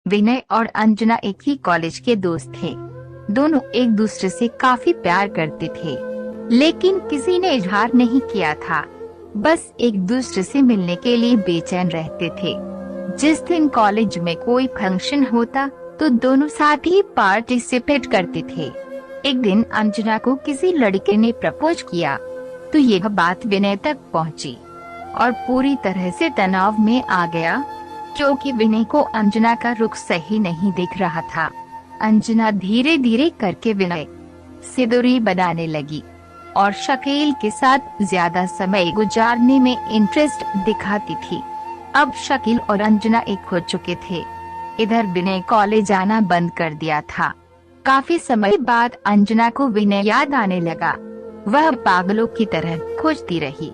विनय और अंजना एक ही कॉलेज के दोस्त थे। दोनों एक दूसरे से काफी प्यार करते थे, लेकिन किसी ने इजहार नहीं किया था। बस एक दूसरे से मिलने के लिए बेचैन रहते थे। जिस दिन कॉलेज में कोई फंक्शन होता तो दोनों साथ ही पार्टिसिपेट करते थे। एक दिन अंजना को किसी लड़के ने प्रपोज किया तो यह बात विनय तक पहुंची और पूरी तरह से तनाव में आ गया, क्योंकि विनय को अंजना का रुख सही नहीं दिख रहा था। अंजना धीरे धीरे करके विनय से दूरी बनाने लगी और शकील के साथ ज्यादा समय गुजारने में इंटरेस्ट दिखाती थी। अब शकील और अंजना एक हो चुके थे। इधर विनय कॉलेज आना बंद कर दिया था। काफी समय बाद अंजना को विनय याद आने लगा। वह पागलों की तरह खोजती रही,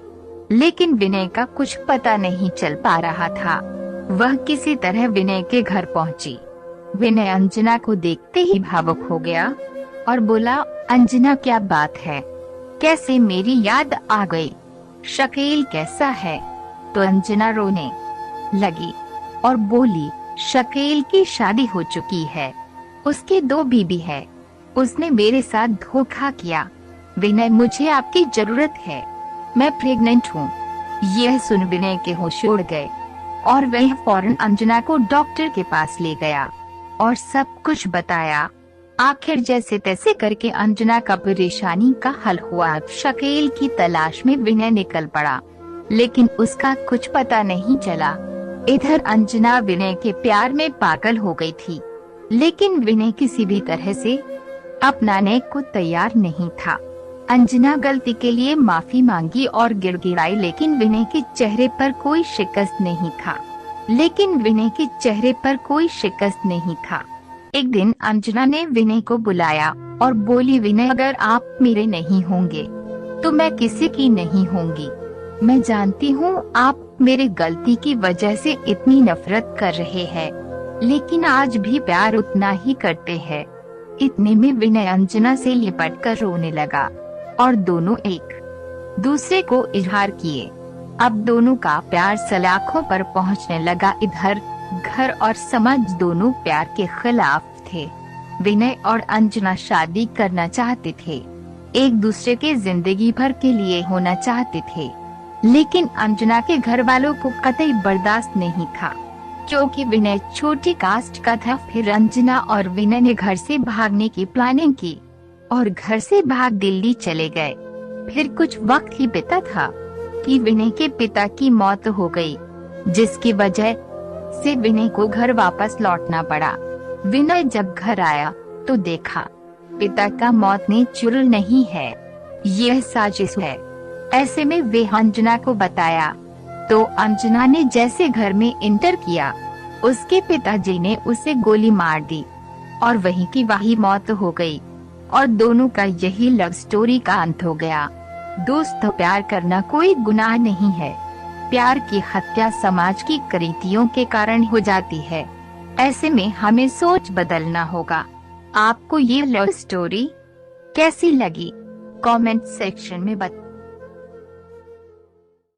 लेकिन विनय का कुछ पता नहीं चल पा रहा था। वह किसी तरह विनय के घर पहुंची। विनय अंजना को देखते ही भावुक हो गया और बोला, अंजना क्या बात है, कैसे मेरी याद आ गई? शकील कैसा है? तो अंजना रोने लगी और बोली, शकील की शादी हो चुकी है, उसके 2 बीबी है, उसने मेरे साथ धोखा किया। विनय, मुझे आपकी जरूरत है, मैं प्रेग्नेंट हूँ। यह सुन विनय के होश उड़ गए और वह फौरन अंजना को डॉक्टर के पास ले गया और सब कुछ बताया। आखिर जैसे तैसे करके अंजना का परेशानी का हल हुआ। शकील की तलाश में विनय निकल पड़ा, लेकिन उसका कुछ पता नहीं चला। इधर अंजना विनय के प्यार में पागल हो गई थी, लेकिन विनय किसी भी तरह से अपनाने को तैयार नहीं था। अंजना गलती के लिए माफी मांगी और गिड़गिड़ाई, लेकिन विनय के चेहरे पर कोई शिकस्त नहीं था। एक दिन अंजना ने विनय को बुलाया और बोली, विनय, अगर आप मेरे नहीं होंगे तो मैं किसी की नहीं होंगी। मैं जानती हूँ आप मेरे गलती की वजह से इतनी नफरत कर रहे हैं, लेकिन आज भी प्यार उतना ही करते हैं। इतने में विनय अंजना से लिपट कर रोने लगा और दोनों एक दूसरे को इजहार किए। अब दोनों का प्यार सलाखों पर पहुंचने लगा। इधर घर और समाज दोनों प्यार के खिलाफ थे। विनय और अंजना शादी करना चाहते थे, एक दूसरे के जिंदगी भर के लिए होना चाहते थे, लेकिन अंजना के घर वालों को कतई बर्दाश्त नहीं था, क्योंकि विनय छोटी कास्ट का था। फिर अंजना और विनय ने घर से भागने की प्लानिंग की और घर से भाग दिल्ली चले गए। फिर कुछ वक्त ही बीता था कि विनय के पिता की मौत हो गई, जिसकी वजह से विनय को घर वापस लौटना पड़ा। विनय जब घर आया तो देखा पिता का मौत ने चुर नहीं है, यह साजिश है। ऐसे में वे अंजना को बताया तो अंजना ने जैसे घर में इंटर किया, उसके पिताजी ने उसे गोली मार दी और वहीं की वहीं मौत हो गई और दोनों का यही लव स्टोरी का अंत हो गया। दोस्तों, प्यार करना कोई गुनाह नहीं है। प्यार की हत्या समाज की कुरीतियों के कारण हो जाती है। ऐसे में हमें सोच बदलना होगा। आपको ये लव स्टोरी कैसी लगी? कमेंट सेक्शन में बताएं।